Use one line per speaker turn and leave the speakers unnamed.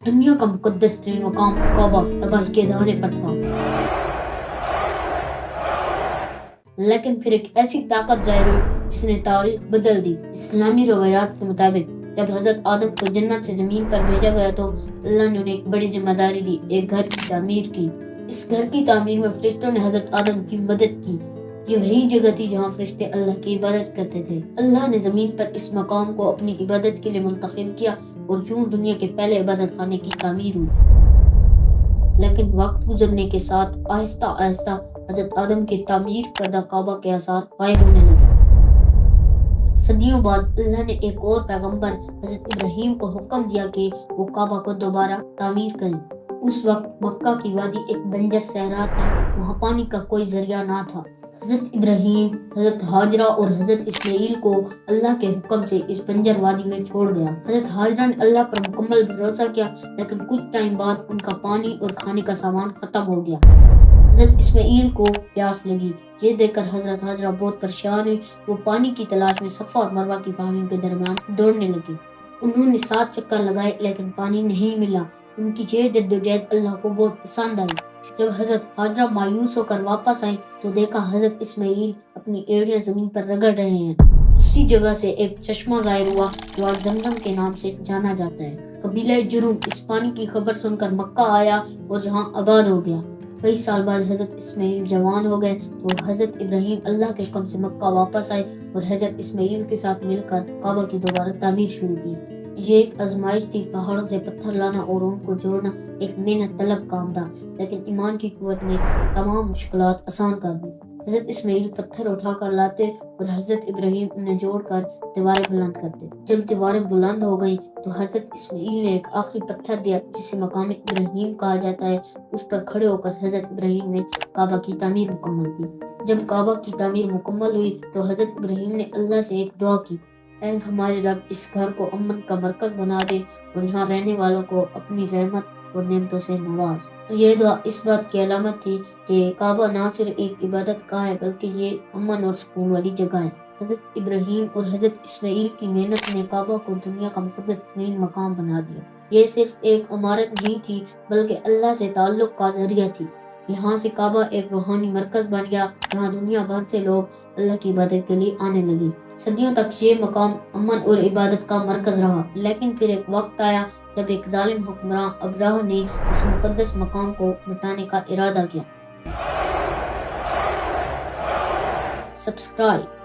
دنیا کا مقدس ترین مقام کعبہ تباہی کے دہانے پر تھا، لیکن پھر ایک ایسی طاقت ظاہر ہوئی جس نے تاریخ بدل دی۔ اسلامی روایات کے مطابق جب حضرت آدم کو جنت سے زمین پر بھیجا گیا تو اللہ نے انہیں ایک بڑی ذمہ داری دی، ایک گھر کی تعمیر کی۔ اس گھر کی تعمیر میں فرشتوں نے حضرت آدم کی مدد کی۔ یہ وہی جگہ تھی جہاں فرشتے اللہ کی عبادت کرتے تھے۔ اللہ نے زمین پر اس مقام کو اپنی عبادت کے لیے منتخب کیا اور یوں دنیا کے پہلے عبادت خانے کی تعمیر ہوئی۔ لیکن وقت گزرنے کے ساتھ آہستہ آہستہ حضرت آدم کی تعمیر کردہ کعبہ کے آثار غائب ہونے لگے۔ صدیوں بعد اللہ نے ایک اور پیغمبر حضرت ابراہیم کو حکم دیا کہ وہ کعبہ کو دوبارہ تعمیر کریں۔ اس وقت مکہ کی وادی ایک بنجر صحرا تھی، وہاں پانی کا کوئی ذریعہ نہ تھا۔ حضرت ابراہیم، حضرت ہاجرہ اور حضرت اسماعیل کو اللہ کے حکم سے اس بنجر وادی میں چھوڑ گیا۔ حضرت ہاجرہ نے اللہ پر مکمل بھروسہ کیا، لیکن کچھ ٹائم بعد ان کا پانی اور کھانے کا سامان ختم ہو گیا۔ حضرت اسماعیل کو پیاس لگی، یہ دیکھ کر حضرت ہاجرہ بہت پریشان ہوئی۔ وہ پانی کی تلاش میں صفا اور مروہ کی پہاڑیوں کے درمیان دوڑنے لگی۔ انہوں نے 7 چکر لگائے لیکن پانی نہیں ملا۔ ان کی یہ جدوجہد اللہ کو بہت پسند آئی۔ جب حضرت ہاجرہ مایوس ہو کر واپس آئیں تو دیکھا حضرت اسماعیل اپنی ایڑیاں زمین پر رگڑ رہے ہیں۔ اسی جگہ سے ایک چشمہ ظاہر ہوا جو آج زمزم کے نام سے جانا جاتا ہے۔ قبیلہ جرہم اس پانی کی خبر سن کر مکہ آیا اور جہاں آباد ہو گیا۔ کئی سال بعد حضرت اسماعیل جوان ہو گئے تو حضرت ابراہیم اللہ کے حکم سے مکہ واپس آئے اور حضرت اسماعیل کے ساتھ مل کر کعبہ کی دوبارہ تعمیر شروع کی۔ یہ ایک آزمائش تھی، پہاڑوں سے پتھر لانا اور ان کو جوڑنا ایک محنت طلب کام تھا، لیکن ایمان کی قوت نے تمام مشکلات آسان کر دی۔ حضرت اسماعیل پتھر اٹھا کر لاتے اور حضرت ابراہیم انہیں جوڑ کر دیواریں بلند کرتے۔ جب دیواریں بلند ہو گئیں تو حضرت اسماعیل نے ایک آخری پتھر دیا جسے مقام ابراہیم کہا جاتا ہے۔ اس پر کھڑے ہو کر حضرت ابراہیم نے کعبہ کی تعمیر مکمل کی۔ جب کعبہ کی تعمیر مکمل ہوئی تو حضرت ابراہیم نے اللہ سے ایک دعا کی، اے ہمارے رب، اس گھر کو امن کا مرکز بنا دے اور یہاں رہنے والوں کو اپنی رحمت اور نعمتوں سے نواز۔ یہ دعا اس بات کی علامت تھی کہ کعبہ نہ صرف ایک عبادت گاہ ہے بلکہ یہ امن اور سکون والی جگہ ہے۔ حضرت ابراہیم اور حضرت اسماعیل کی محنت نے کعبہ کو دنیا کا مقدس ترین مقام بنا دیا۔ یہ صرف ایک عمارت نہیں تھی بلکہ اللہ سے تعلق کا ذریعہ تھی۔ یہاں سے کعبہ ایک روحانی مرکز بن گیا جہاں دنیا بھر سے لوگ اللہ کی عبادت کے لیے آنے لگے۔ صدیوں تک یہ مقام امن اور عبادت کا مرکز رہا، لیکن پھر ایک وقت آیا جب ایک ظالم حکمراں ابراہ نے اس مقدس مقام کو مٹانے کا ارادہ کیا۔ سبسکرائب